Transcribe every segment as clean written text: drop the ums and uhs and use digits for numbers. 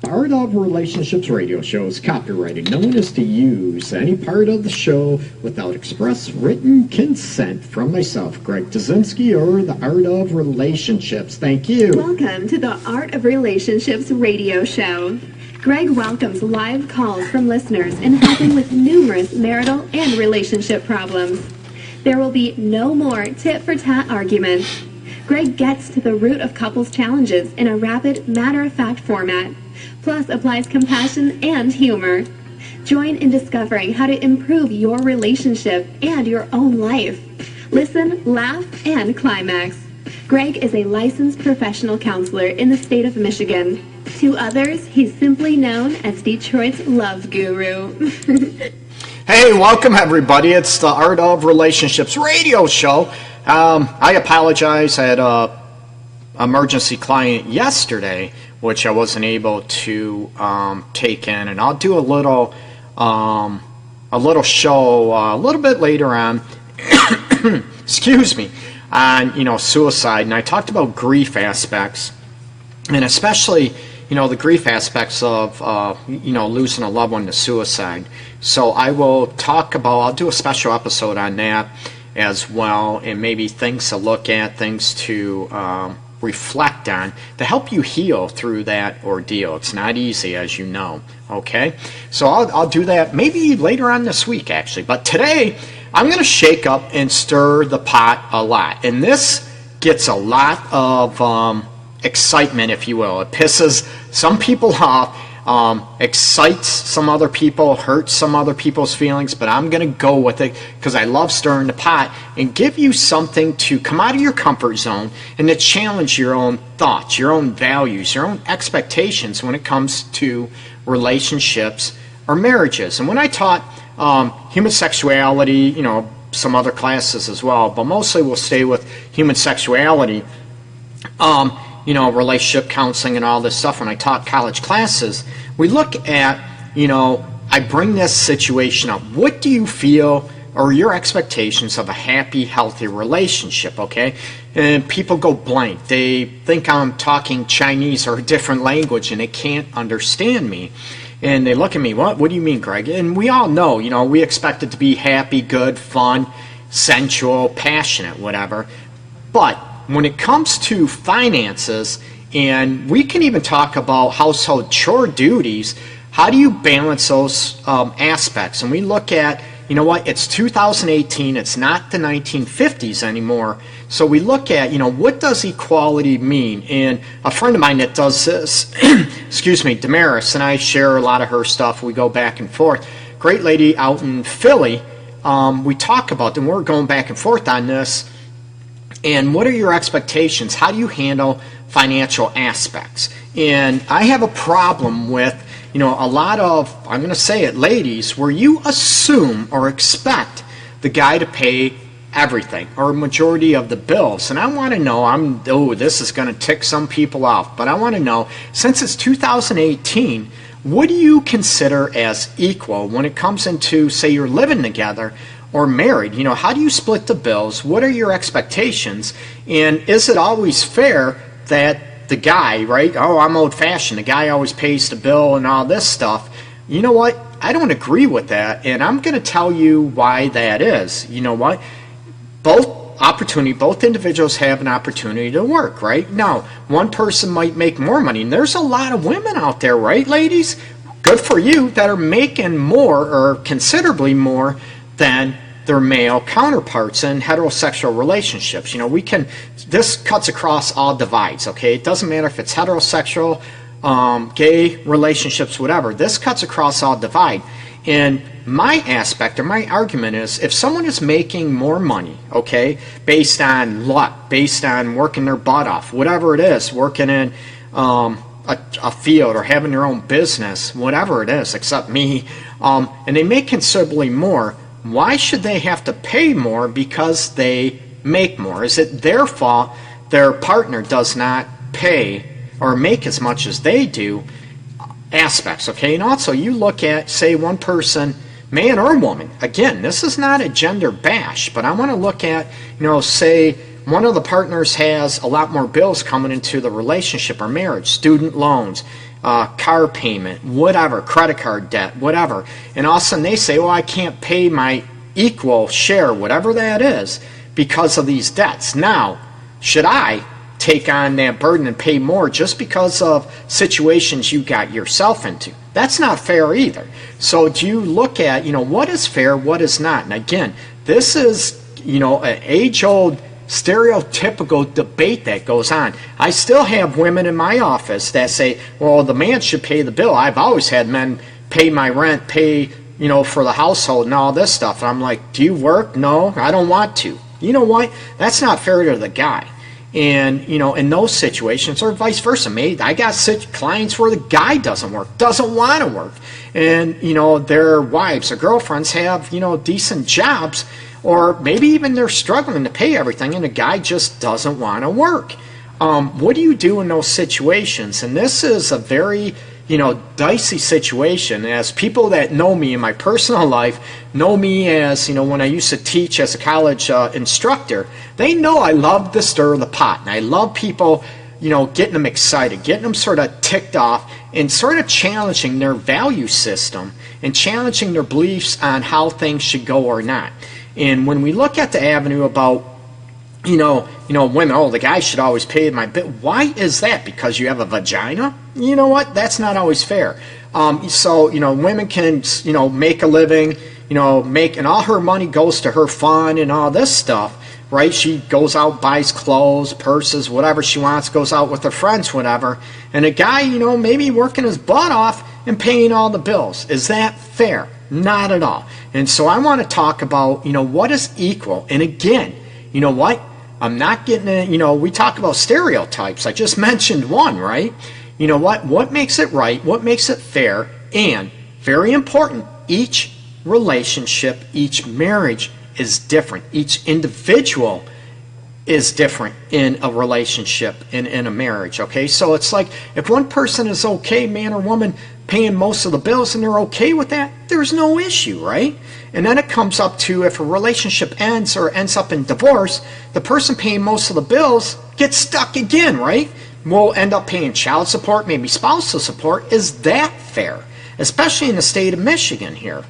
Art of Relationships radio show is copyrighted. No one is to use any part of the show without express written consent from myself, Greg Dudzinski, or the Art of Relationships. Thank you. Welcome to the Art of Relationships radio show. Greg welcomes live calls from listeners and helping with numerous marital and relationship problems. There will be no more tit-for-tat arguments. Greg gets to the root of couples' challenges in a rapid, matter-of-fact format, plus applies compassion and humor. Join in discovering how to improve your relationship and your own life. Listen, laugh, and climax. Greg is a licensed professional counselor in the state of Michigan. To others, he's simply known as Detroit's Love Guru. Hey, welcome everybody. It's the Art of Relationships radio show. I apologize. I had an emergency client yesterday, which I wasn't able to take in, and I'll do a little show a little bit later on. Excuse me, on suicide, and I talked about grief aspects, and especially the grief aspects of losing a loved one to suicide. So I'll do a special episode on that as well, and maybe things to look at, things to reflect on to help you heal through that ordeal. It's not easy, as you know. Okay, so I'll do that maybe later on this week, actually. But today I'm going to shake up and stir the pot a lot, and this gets a lot of excitement, if you will. It pisses some people off, excites some other people, hurts some other people's feelings, but I'm going to go with it because I love stirring the pot and give you something to come out of your comfort zone and to challenge your own thoughts, your own values, your own expectations when it comes to relationships or marriages. And when I taught human sexuality, some other classes as well, but mostly we'll stay with human sexuality, relationship counseling and all this stuff. When I taught college classes, we look at, I bring this situation up. What do you feel or your expectations of a happy, healthy relationship, okay? And people go blank. They think I'm talking Chinese or a different language and they can't understand me. And they look at me, what do you mean, Greg? And we all know, we expect it to be happy, good, fun, sensual, passionate, whatever. But when it comes to finances, and we can even talk about household chore duties, how do you balance those aspects? And we look at, it's 2018, it's not the 1950s anymore. So we look at, what does equality mean? And a friend of mine that does this, excuse me, Damaris, and I share a lot of her stuff. We go back and forth. Great lady out in Philly, we talk about, and we're going back and forth on this. And what are your expectations? How do you handle financial aspects? And I have a problem with, a lot of, I'm going to say it, ladies, where you assume or expect the guy to pay everything or a majority of the bills. And I want to know, this is going to tick some people off, but I want to know, since it's 2018, what do you consider as equal when it comes into, say, you're living together or married? How do you split the bills? What are your expectations? And is it always fair that the guy, right? I'm old-fashioned. The guy always pays the bill and all this stuff. You know what? I don't agree with that, and I'm going to tell you why that is. You know what? Both individuals have an opportunity to work, right? Now, one person might make more money, and there's a lot of women out there, right, ladies? Good for you, that are making more or considerably more than their male counterparts in heterosexual relationships. This cuts across all divides, okay? It doesn't matter if it's heterosexual, gay relationships, whatever. This cuts across all divide. And my aspect or my argument is, if someone is making more money, okay, based on luck, based on working their butt off, whatever it is, working in a field or having their own business, whatever it is, except me, and they make considerably more, why should they have to pay more because they make more? Is it their fault their partner does not pay or make as much as they do? Aspects, okay? And also you look at, say, one person, man or woman, again, this is not a gender bash, but I want to look at, say one of the partners has a lot more bills coming into the relationship or marriage, student loans, car payment, whatever, credit card debt, whatever. And all of a sudden they say, well, I can't pay my equal share, whatever that is, because of these debts. Now, should I take on that burden and pay more just because of situations you got yourself into? That's not fair either. So do you look at, what is fair, what is not? And again, this is, an age-old stereotypical debate that goes on. I still have women in my office that say, well, the man should pay the bill. I've always had men pay my rent, pay, for the household and all this stuff. And I'm like, do you work? No, I don't want to. You know what? That's not fair to the guy. And, in those situations, or vice versa, I got clients where the guy doesn't work, doesn't want to work. And, their wives or girlfriends have, decent jobs, or maybe even they're struggling to pay everything and the guy just doesn't want to work. What do you do in those situations? And this is a very, dicey situation. As people that know me in my personal life know me as, when I used to teach as a college instructor, they know I love to stir the pot. And I love people, getting them excited, getting them sort of ticked off, and sort of challenging their value system and challenging their beliefs on how things should go or not. And when we look at the avenue about, women, oh, the guy should always pay my bill. Why is that? Because you have a vagina? You know what? That's not always fair. So, women can, make a living, and all her money goes to her fun and all this stuff, right? She goes out, buys clothes, purses, whatever she wants, goes out with her friends, whatever. And a guy, maybe working his butt off and paying all the bills. Is that fair? Not at all. And so I want to talk about, what is equal. And again, you know what? I'm not getting it, we talk about stereotypes. I just mentioned one, right? You know what? What makes it right? What makes it fair? And very important, each relationship, each marriage is different. Each individual is different in a relationship, in a marriage, okay? So it's like if one person is okay, man or woman, paying most of the bills and they're okay with that, there's no issue, right? And then it comes up to if a relationship ends or ends up in divorce, the person paying most of the bills gets stuck again, right? We'll end up paying child support, maybe spousal support. Is that fair? Especially in the state of Michigan here.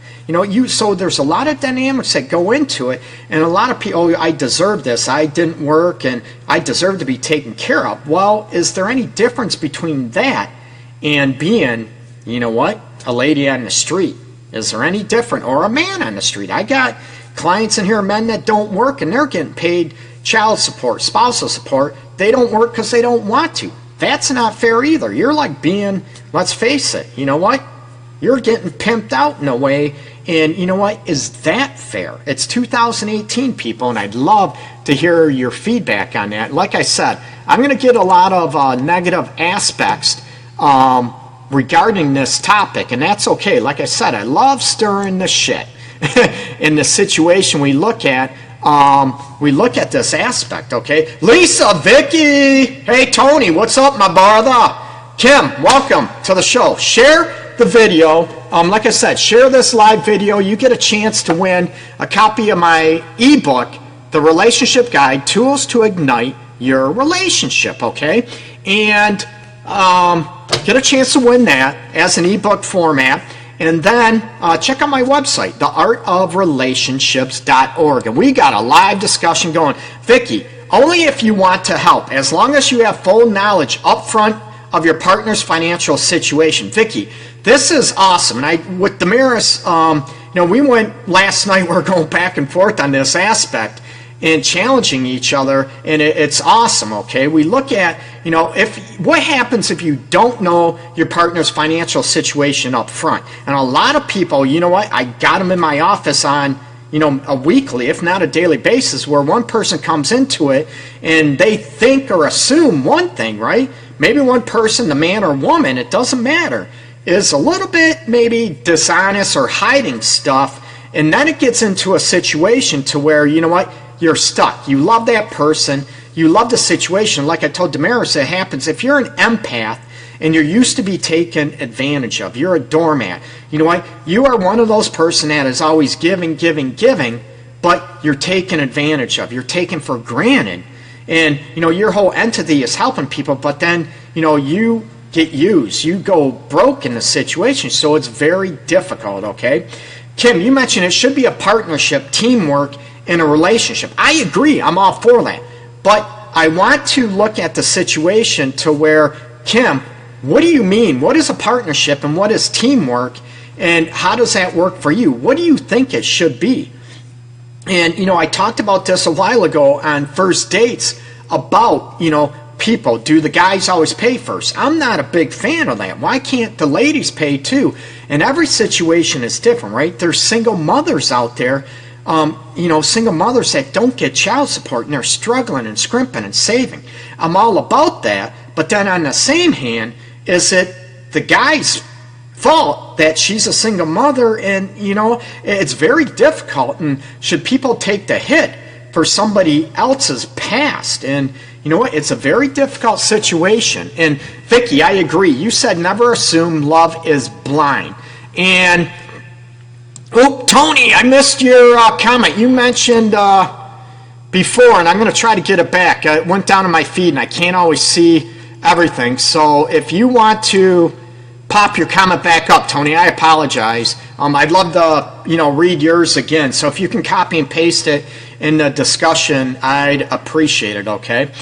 So there's a lot of dynamics that go into it, and a lot of people, oh, I deserve this, I didn't work, and I deserve to be taken care of. Well, is there any difference between that and being, a lady on the street? Is there any different? Or a man on the street? I got clients in here, men that don't work, and they're getting paid child support, spousal support. They don't work because they don't want to. That's not fair either. You're like being, let's face it, you're getting pimped out in a way, and is that fair? It's 2018, people, and I'd love to hear your feedback on that. Like I said, I'm going to get a lot of negative aspects regarding this topic, and that's okay. Like I said, I love stirring the shit. In the situation we look at this aspect, okay? Lisa, Vicky, hey, Tony, what's up, my brother? Kim, welcome to the show. Share the video. Like I said, share this live video. You get a chance to win a copy of my ebook, The Relationship Guide, Tools to Ignite Your Relationship, okay? And get a chance to win that as an ebook format. And then check out my website, theartofrelationships.org. And we got a live discussion going. Vicky, only if you want to help, as long as you have full knowledge up front of your partner's financial situation. Vicky, this is awesome. And with Damaris, we went last night, we're going back and forth on this aspect and challenging each other, and it's awesome, okay? We look at, what happens if you don't know your partner's financial situation up front? And a lot of people, I got them in my office on, a weekly, if not a daily basis, where one person comes into it and they think or assume one thing, right? Maybe one person, the man or woman, it doesn't matter, is a little bit maybe dishonest or hiding stuff, and then it gets into a situation to where, you're stuck. You love that person. You love the situation. Like I told Damaris, it happens. If you're an empath and you're used to be taken advantage of, you're a doormat. You know what? You are one of those person that is always giving, but you're taken advantage of. You're taken for granted. And, your whole entity is helping people, but then, you get used. You go broke in the situation, so it's very difficult, okay? Kim, you mentioned it should be a partnership, teamwork in a relationship. I agree. I'm all for that. But I want to look at the situation to where, Kim, what do you mean? What is a partnership and what is teamwork? And how does that work for you? What do you think it should be? And, I talked about this a while ago on first dates about, people. Do the guys always pay first? I'm not a big fan of that. Why can't the ladies pay too? And every situation is different, right? There's single mothers out there, single mothers that don't get child support and they're struggling and scrimping and saving. I'm all about that. But then on the same hand, is it the guy's fault that she's a single mother? And, it's very difficult. And should people take the hit for somebody else's past? And you know what? It's a very difficult situation. And Vicki, I agree. You said never assume love is blind. And Tony, I missed your comment. You mentioned before, and I'm going to try to get it back. It went down to my feed, and I can't always see everything. So if you want to pop your comment back up, Tony, I apologize. I'd love to, read yours again. So if you can copy and paste it in the discussion, I'd appreciate it, okay?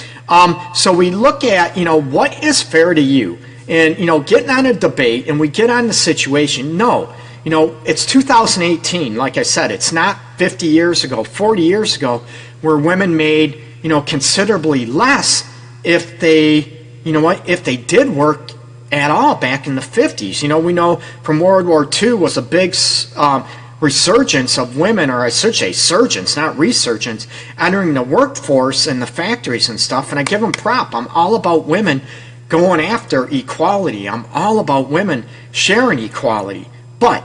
So we look at, what is fair to you? And, getting on a debate and we get on the situation, no. It's 2018. Like I said, it's not 50 years ago, 40 years ago, where women made, considerably less if they, if they did work at all back in the 50s. We know from World War II was a big resurgence of women, or I should say surgeons, not resurgence, entering the workforce and the factories and stuff. And I give them prop. I'm all about women going after equality. I'm all about women sharing equality. But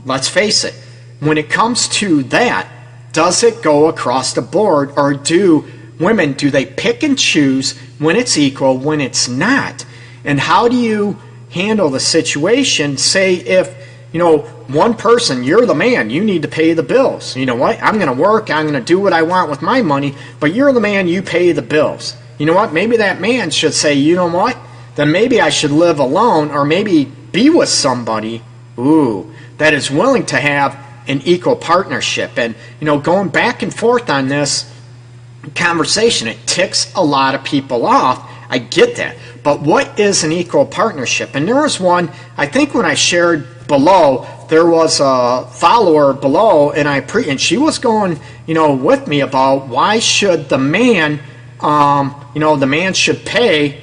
let's face it, when it comes to that, does it go across the board, or do they pick and choose when it's equal, when it's not? And how do you handle the situation? Say if, one person, you're the man, you need to pay the bills. You know what? I'm going to work, I'm going to do what I want with my money, but you're the man, you pay the bills. You know what? Maybe that man should say, you know what? Then maybe I should live alone, or maybe be with somebody, that is willing to have an equal partnership. And, going back and forth on this conversation, it ticks a lot of people off. I get that. But what is an equal partnership? And there was one, I think when I shared below, there was a follower below, and she was going, with me about why should the man, the man should pay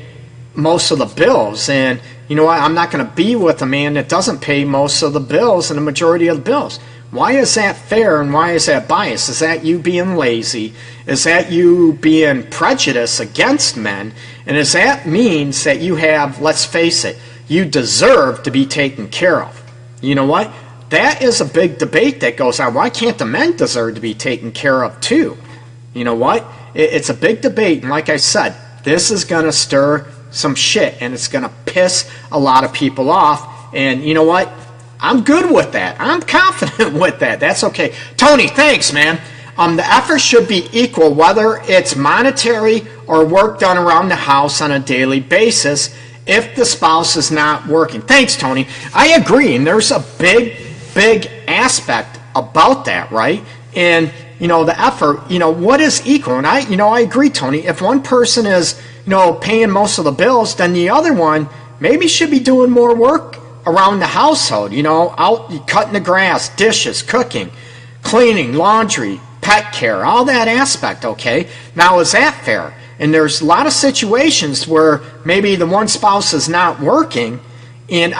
most of the bills. And, I'm not going to be with a man that doesn't pay most of the bills and the majority of the bills. Why is that fair, and why is that biased? Is that you being lazy? Is that you being prejudiced against men? And does that means that you have, let's face it, you deserve to be taken care of? You know what? That is a big debate that goes on. Why can't the men deserve to be taken care of too? You know what? It's a big debate, and like I said, this is going to stir some shit, and it's going to piss a lot of people off. And you know what? I'm good with that. I'm confident with that. That's okay. Tony, thanks, man. The effort should be equal, whether it's monetary or work done around the house on a daily basis, if the spouse is not working. Thanks, Tony. I agree, and there's a big aspect about that, right? And, the effort, what is equal? And I agree, Tony. If one person is, paying most of the bills, then the other one maybe should be doing more work around the household, out cutting the grass, dishes, cooking, cleaning, laundry, pet care, all that aspect, okay? Now, is that fair? And there's a lot of situations where maybe the one spouse is not working, and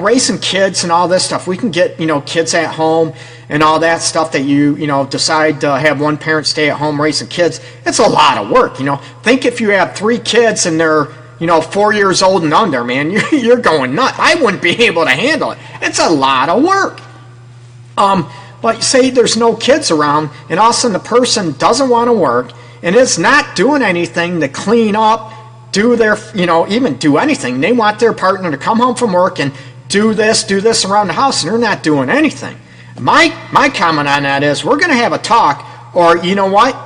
raising kids and all this stuff, we can get, kids at home and all that stuff that you decide to have one parent stay at home raising kids. It's a lot of work, Think if you have 3 kids and they're 4 years old and under, man, you're going nuts. I wouldn't be able to handle it. It's a lot of work. But say there's no kids around, and all of a sudden the person doesn't want to work and is not doing anything to clean up, do their, even do anything. They want their partner to come home from work and do this around the house, and they're not doing anything. My comment on that is, we're going to have a talk, or you know what?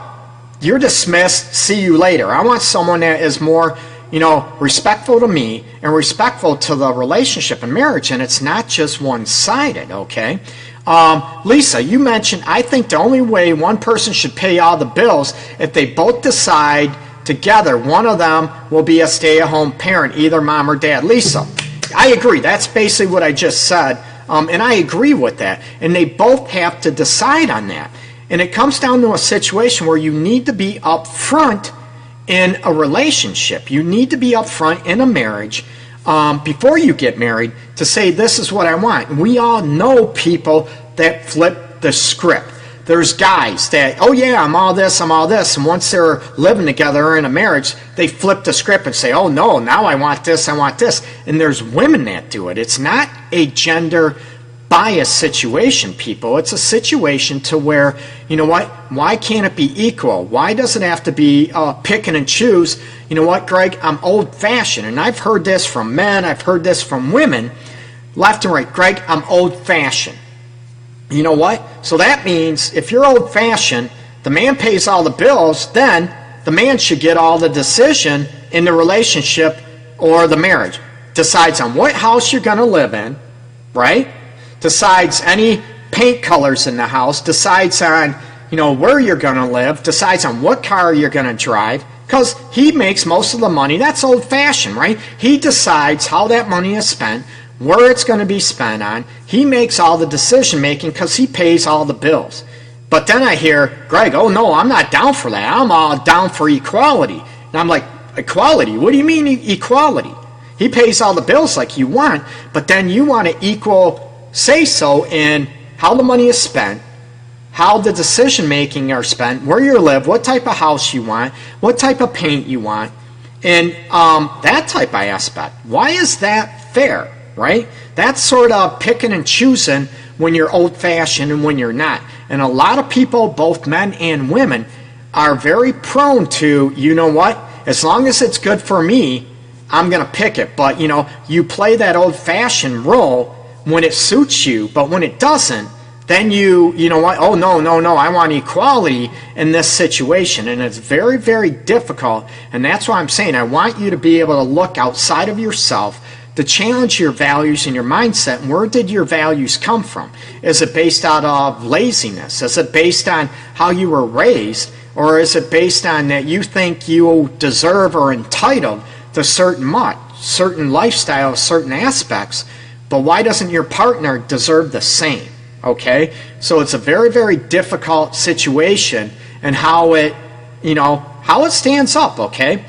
You're dismissed. See you later. I want someone that is more, respectful to me and respectful to the relationship and marriage, and it's not just one-sided, okay? Lisa, you mentioned, I think the only way one person should pay all the bills if they both decide together one of them will be a stay-at-home parent, either mom or dad. Lisa, I agree. That's basically what I just said, and I agree with that. And they both have to decide on that. And it comes down to a situation where you need to be upfront in a relationship. You need to be upfront in a marriage before you get married to say, this is what I want. And we all know people that flip the script. There's guys that, oh yeah, I'm all this. And once they're living together or in a marriage, they flip the script and say, oh no, now I want this. And there's women that do it. It's not a gender bias situation, people. It's a situation to where, you know what, why can't it be equal? Why does it have to be picking and choose? You know what, Greg, I'm old-fashioned. And I've heard this from men. I've heard this from women, left and right. Greg, I'm old-fashioned. You know what? So that means if you're old-fashioned, the man pays all the bills, then the man should get all the decision in the relationship or the marriage. Decides on what house you're going to live in, right? Decides any paint colors in the house, decides on, where you're going to live, decides on what car you're going to drive, because he makes most of the money. That's old-fashioned, right? He decides how that money is spent, where it's going to be spent on. He makes all the decision-making because he pays all the bills. But then I hear, Greg, oh no, I'm not down for that. I'm all down for equality. And I'm like, equality? What do you mean equality? He pays all the bills like you want, but then you want to equal say-so in how the money is spent, how the decision-making are spent, where you live, what type of house you want, what type of paint you want, and that type of aspect. Why is that fair? Right? That's sort of picking and choosing when you're old-fashioned and when you're not. And a lot of people, both men and women, are very prone to, you know what, as long as it's good for me, I'm going to pick it. But, you play that old-fashioned role when it suits you, but when it doesn't, then you know what, oh, no, I want equality in this situation. And it's very, very difficult. And that's why I'm saying I want you to be able to look outside of yourself to challenge your values and your mindset. And where did your values come from? Is it based out of laziness? Is it based on how you were raised? Or is it based on that you think you deserve or entitled to certain lifestyles, certain aspects, but why doesn't your partner deserve the same? Okay? So it's a very, very difficult situation and how it stands up, okay?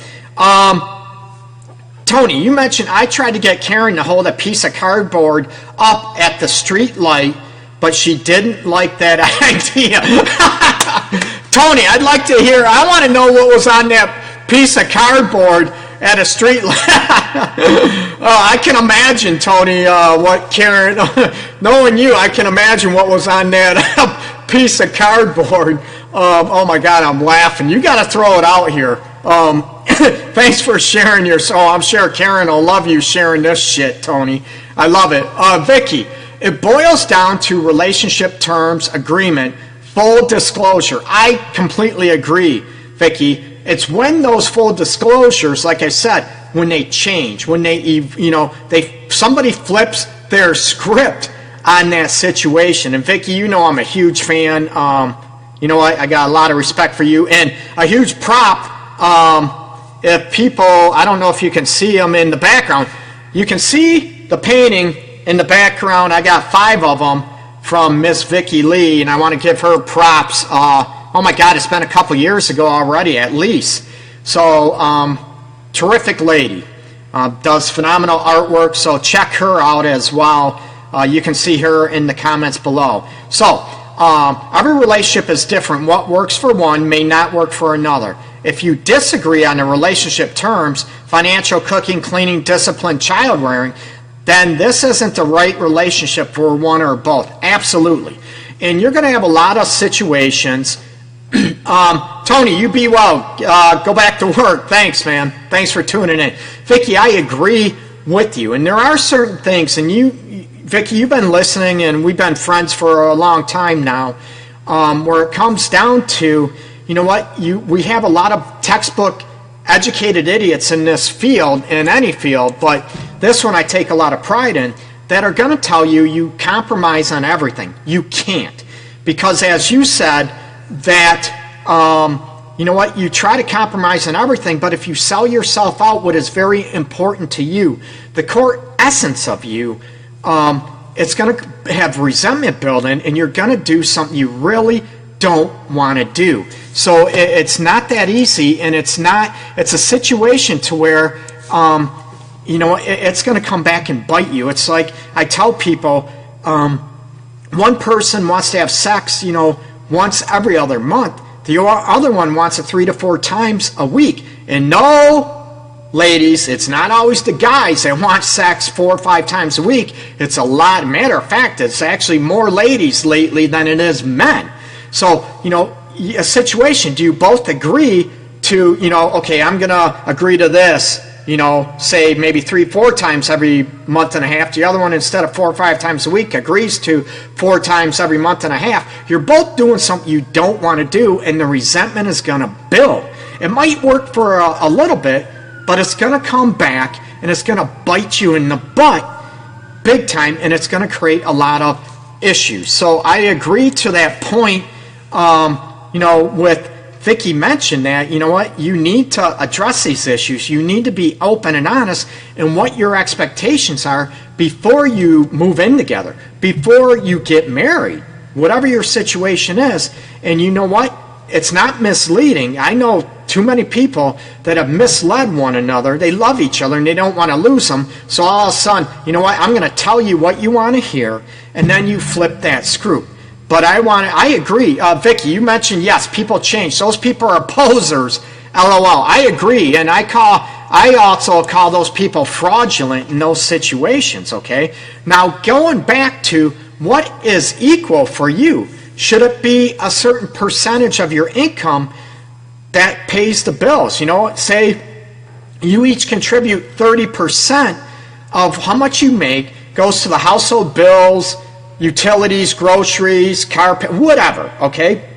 Tony, you mentioned I tried to get Karen to hold a piece of cardboard up at the street light, but she didn't like that idea. Tony, I'd like to hear, I want to know what was on that piece of cardboard at a street light. I can imagine, Tony, what Karen, knowing you, I can imagine what was on that piece of cardboard. Oh my God, I'm laughing. You got to throw it out here. Thanks for sharing I'm sure Karen will love you sharing this shit, Tony. I love it. Vicky, it boils down to relationship terms, agreement, full disclosure. I completely agree, Vicky. It's when those full disclosures, like I said, when they change, when somebody flips their script on that situation. And Vicky, I'm a huge fan. You know what? I got a lot of respect for you. And a huge prop. If people, I don't know if you can see them in the background. You can see the painting in the background. I got 5 of them from Miss Vicky Lee, and I want to give her props. Oh my God, it's been a couple years ago already, at least. So, terrific lady. Does phenomenal artwork, so check her out as well. You can see her in the comments below. So, every relationship is different. What works for one may not work for another. If you disagree on the relationship terms, financial, cooking, cleaning, discipline, child rearing, then this isn't the right relationship for one or both. Absolutely. And you're going to have a lot of situations. Tony, you be well. Go back to work. Thanks, man. Thanks for tuning in. Vicky, I agree with you. And there are certain things, and Vicky, you've been listening, and we've been friends for a long time now, where it comes down to, you know what, we have a lot of textbook educated idiots in this field, in any field, but this one I take a lot of pride in, that are going to tell you you compromise on everything. You can't. Because as you said, that, you know what, you try to compromise on everything, but if you sell yourself out, what is very important to you, the core essence of you, it's going to have resentment built in, and you're going to do something you really don't want to do. So it's not that easy, and it's a situation to where, you know, it's going to come back and bite you. It's like I tell people, one person wants to have sex, you know, once every other month. The other one wants it 3 to 4 times a week. And no, ladies, it's not always the guys that want sex 4 or 5 times a week. It's a lot. Matter of fact, it's actually more ladies lately than it is men. So, you know, a situation, do you both agree to, you know, okay, I'm going to agree to this, you know, say maybe 3, 4 times every month and a half. The other one, instead of 4 or 5 times a week, agrees to 4 times every month and a half. You're both doing something you don't want to do, and the resentment is going to build. It might work for a little bit, but it's going to come back, and it's going to bite you in the butt big time, and it's going to create a lot of issues. So I agree to that point, you know, with Vicki mentioned that, you know what, you need to address these issues. You need to be open and honest in what your expectations are before you move in together, before you get married, whatever your situation is. And you know what? It's not misleading. I know too many people that have misled one another. They love each other and they don't want to lose them. So all of a sudden, you know what, I'm going to tell you what you want to hear, and then you flip that screw. But I agree. Vicki, you mentioned, yes, people change. Those people are posers, LOL. I agree, and I also call those people fraudulent in those situations, okay? Now, going back to what is equal for you, should it be a certain percentage of your income that pays the bills? You know, say you each contribute 30% of how much you make goes to the household bills, utilities, groceries, car, whatever, okay?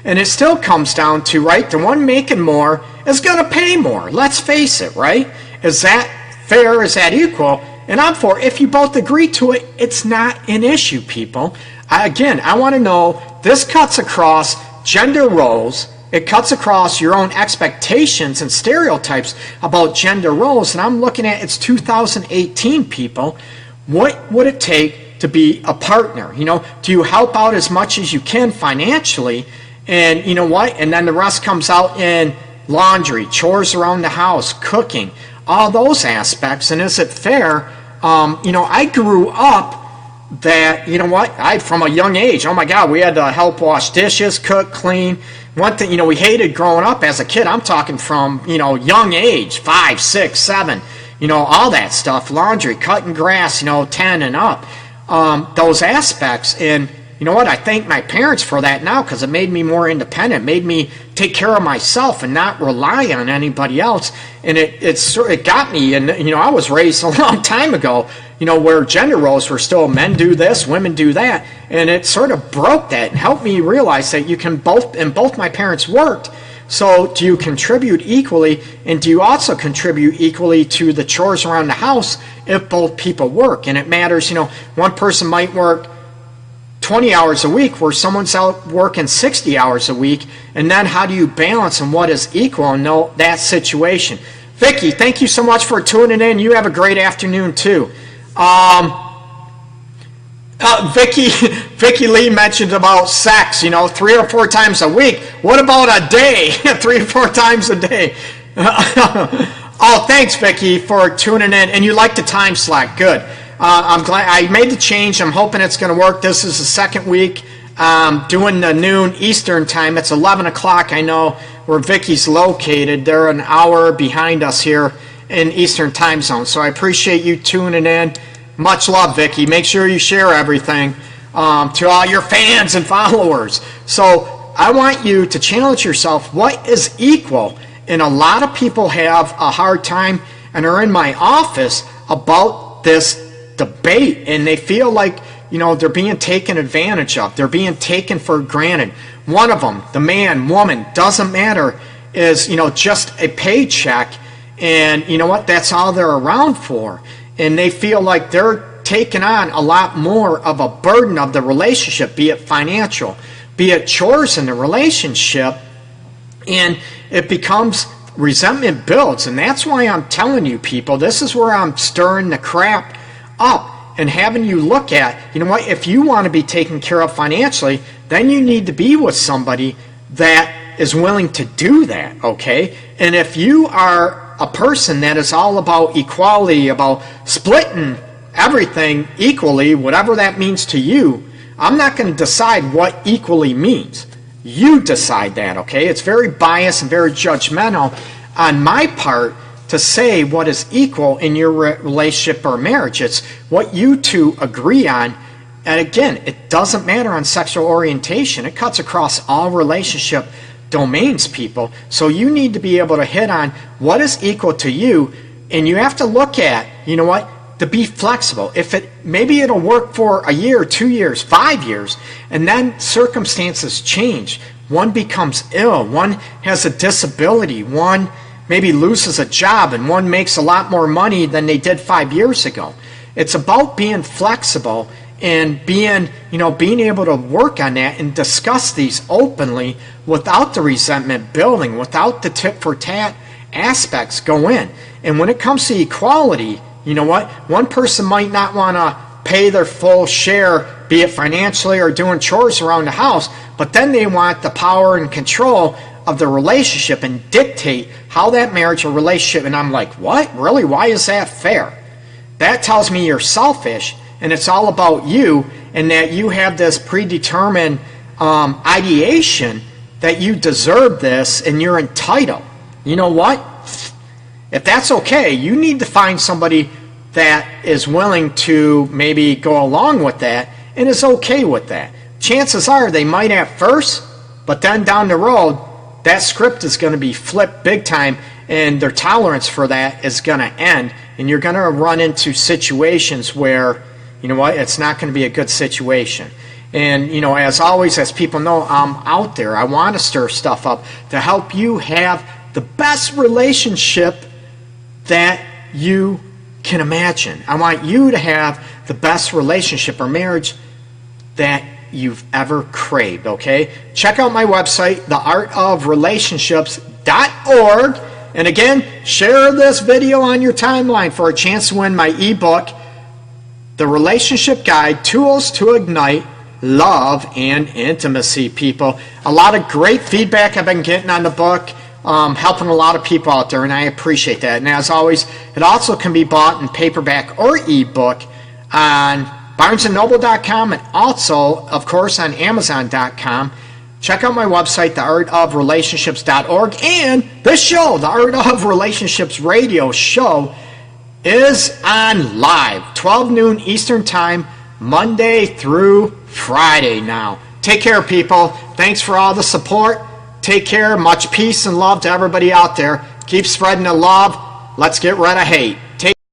And it still comes down to, right, the one making more is going to pay more. Let's face it, right? Is that fair? Is that equal? And I'm for, if you both agree to it, it's not an issue, people. Again, I want to know, this cuts across gender roles. It cuts across your own expectations and stereotypes about gender roles. And I'm looking at, it's 2018, people. What would it take to be a partner? You know, do you help out as much as you can financially? And you know what? And then the rest comes out in laundry, chores around the house, cooking, all those aspects. And is it fair? You know, I grew up that, you know what, from a young age, oh my God, we had to help wash dishes, cook, clean. One thing, you know, we hated growing up as a kid. I'm talking from, you know, young age, 5, 6, 7, you know, all that stuff, laundry, cutting grass, you know, 10 and up. Those aspects. And you know what, I thank my parents for that now, because it made me more independent, made me take care of myself and not rely on anybody else. And it got me. And you know, I was raised a long time ago, you know, where gender roles were still men do this, women do that, and it sort of broke that and helped me realize that you can both, and both my parents worked. So do you contribute equally, and do you also contribute equally to the chores around the house if both people work? And it matters, you know, one person might work 20 hours a week where someone's out working 60 hours a week, and then how do you balance and what is equal in that situation? Vicki, thank you so much for tuning in. You have a great afternoon too. Vicki Lee mentioned about sex, you know, 3 or 4 times a week. What about a day? 3 or 4 times a day. Oh, thanks, Vicki, for tuning in. And you like the time slack. Good. I'm glad I made the change. I'm hoping it's going to work. This is the second week doing the noon Eastern time. It's 11 o'clock, I know, where Vicki's located. They're an hour behind us here in Eastern time zone. So I appreciate you tuning in. Much love, Vicki. Make sure you share everything to all your fans and followers. So I want you to challenge yourself. What is equal? And a lot of people have a hard time and are in my office about this debate, and they feel like, you know, they're being taken advantage of. They're being taken for granted. One of them, the man, woman, doesn't matter, is, just a paycheck, and you know what, that's all they're around for. And they feel like they're taking on a lot more of a burden of the relationship, be it financial, be it chores in the relationship, and it becomes resentment builds. And that's why I'm telling you, people, this is where I'm stirring the crap up and having you look at, if you want to be taken care of financially, then you need to be with somebody that is willing to do that, okay? And if you are a person that is all about equality, about splitting everything equally, whatever that means to you, I'm not going to decide what equally means. You decide that, okay? It's very biased and very judgmental on my part to say what is equal in your relationship or marriage. It's what you two agree on. And again, it doesn't matter on sexual orientation. It cuts across all relationship domains, people. So you need to be able to hit on what is equal to you, and you have to look at, to be flexible. Maybe it'll work for a year, 2 years, 5 years, and then circumstances change. One becomes ill, one has a disability, one maybe loses a job, and one makes a lot more money than they did 5 years ago. It's about being flexible and being able to work on that and discuss these openly without the resentment building, without the tit for tat aspects go in. And when it comes to equality, one person might not want to pay their full share, be it financially or doing chores around the house, but then they want the power and control of the relationship and dictate how that marriage or relationship. And I'm like, what? Really? Why is that fair? That tells me you're selfish, and it's all about you, and that you have this predetermined ideation that you deserve this and you're entitled. You know what? If that's okay, you need to find somebody that is willing to maybe go along with that and is okay with that. Chances are they might at first, but then down the road, that script is going to be flipped big time, and their tolerance for that is going to end, and you're going to run into situations where, it's not going to be a good situation. And, as always, as people know, I'm out there. I want to stir stuff up to help you have the best relationship that you can imagine. I want you to have the best relationship or marriage that you've ever craved, okay? Check out my website, theartofrelationships.org. And again, share this video on your timeline for a chance to win my ebook, The Relationship Guide, Tools to Ignite Love and Intimacy, people. A lot of great feedback I've been getting on the book, helping a lot of people out there, and I appreciate that. And as always, it also can be bought in paperback or ebook on BarnesandNoble.com, and also, of course, on Amazon.com. Check out my website, theartofrelationships.org, and this show, the Art of Relationships radio show, is on live, 12 noon Eastern Time, Monday through Friday now. Take care, people. Thanks for all the support. Take care. Much peace and love to everybody out there. Keep spreading the love. Let's get rid of hate.